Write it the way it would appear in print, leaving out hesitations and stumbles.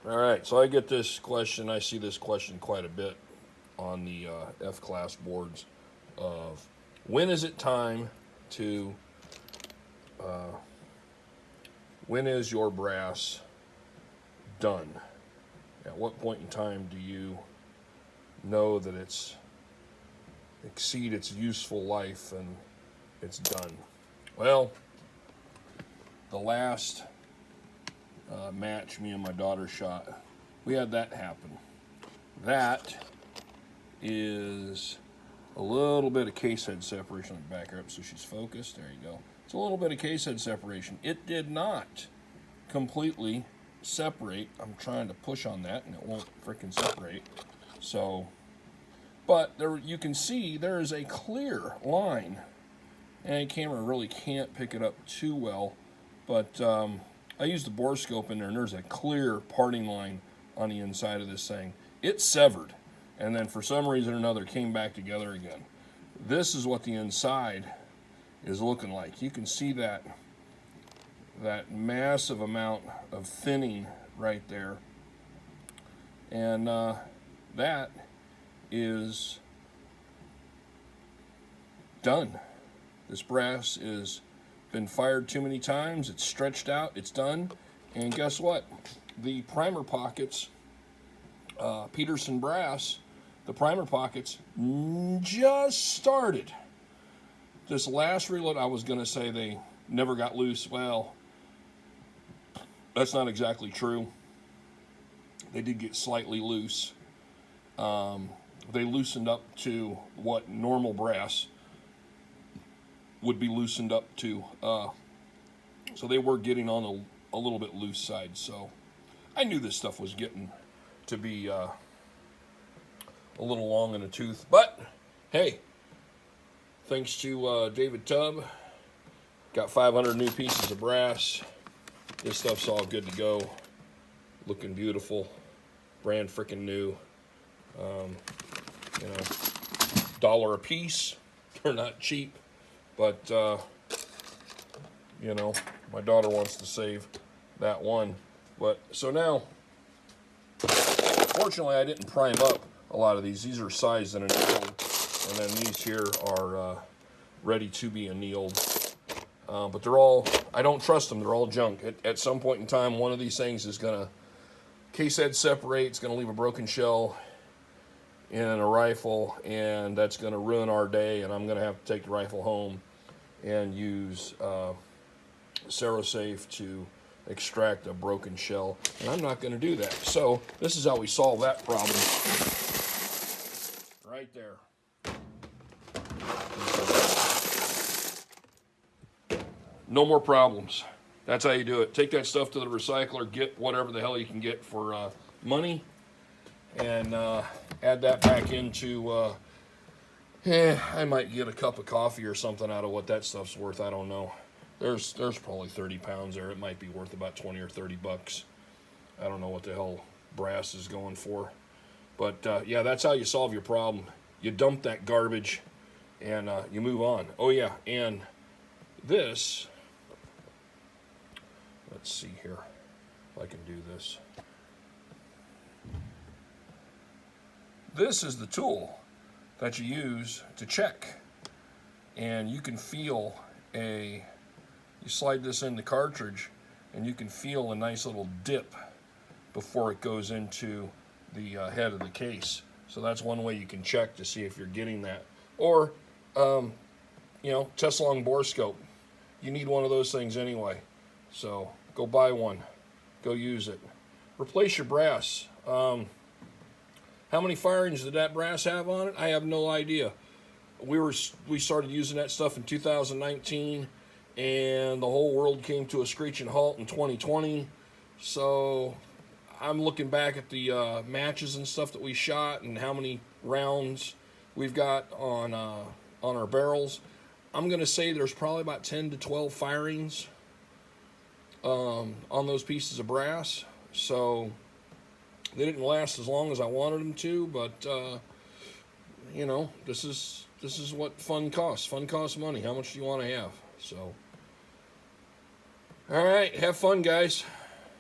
All right, so I get this question. I see this question quite a bit on the F-class boards of when is it time to, when is your brass done? At what point in time do you know that it's exceed its useful life and it's done? Well, the last match me and my daughter shot, we had that happen. That is a little bit of case head separation. Let me back her up so she's focused. There you go. It's a little bit of case head separation. It did not completely separate. I'm trying to push on that and it won't freaking separate. So, but there you can see there is a clear line, and the camera really can't pick it up too well, but I used the bore scope in there, and there's a clear parting line on the inside of this thing. It severed, and then for some reason or another came back together again. This is what the inside is looking like. You can see that massive amount of thinning right there, and that is done. This brass is been fired too many times. It's stretched out. It's done. And guess what? The primer pockets, Peterson brass, the primer pockets just started. This last reload, I was going to say they never got loose. Well, that's not exactly true. They did get slightly loose. They loosened up to what normal brass would be loosened up to. So they were getting on a little bit loose side. So I knew this stuff was getting to be a little long in the tooth. But hey, thanks to David Tubb, got 500 new pieces of brass. This stuff's all good to go. Looking beautiful. Brand freaking new. You know, $1 a piece. They're not cheap. But, you know, my daughter wants to save that one. But, so now, fortunately, I didn't prime up a lot of these. These are sized and annealed. And then these here are ready to be annealed. But they're all, I don't trust them. They're all junk. At some point in time, one of these things is going to, case head separate. It's going to leave a broken shell in a rifle. And that's going to ruin our day. And I'm going to have to take the rifle home and use Cerosafe to extract a broken shell, and I'm not going to do that. So this is how we solve that problem right there. No more problems. That's how you do it. Take that stuff to the recycler, get whatever the hell you can get for money, and add that back into I might get a cup of coffee or something out of what that stuff's worth. I don't know. There's probably 30 pounds there. It might be worth about 20 or 30 bucks. I don't know what the hell brass is going for. But yeah, that's how you solve your problem. You dump that garbage and you move on. Oh yeah, and this, let's see here if I can do this. This is the tool that you use to check, and you can feel you slide this in the cartridge and you can feel a nice little dip before it goes into the head of the case. So that's one way you can check to see if you're getting that. Or you know, Teslong bore scope, you need one of those things anyway, so go buy one, go use it. Replace your brass. How many firings did that brass have on it? I have no idea. We started using that stuff in 2019, and the whole world came to a screeching halt in 2020. So I'm looking back at the matches and stuff that we shot and how many rounds we've got on our barrels. I'm going to say there's probably about 10 to 12 firings on those pieces of brass. So they didn't last as long as I wanted them to, but you know, this is what fun costs. Fun costs money. How much do you want to have? So, all right, have fun, guys.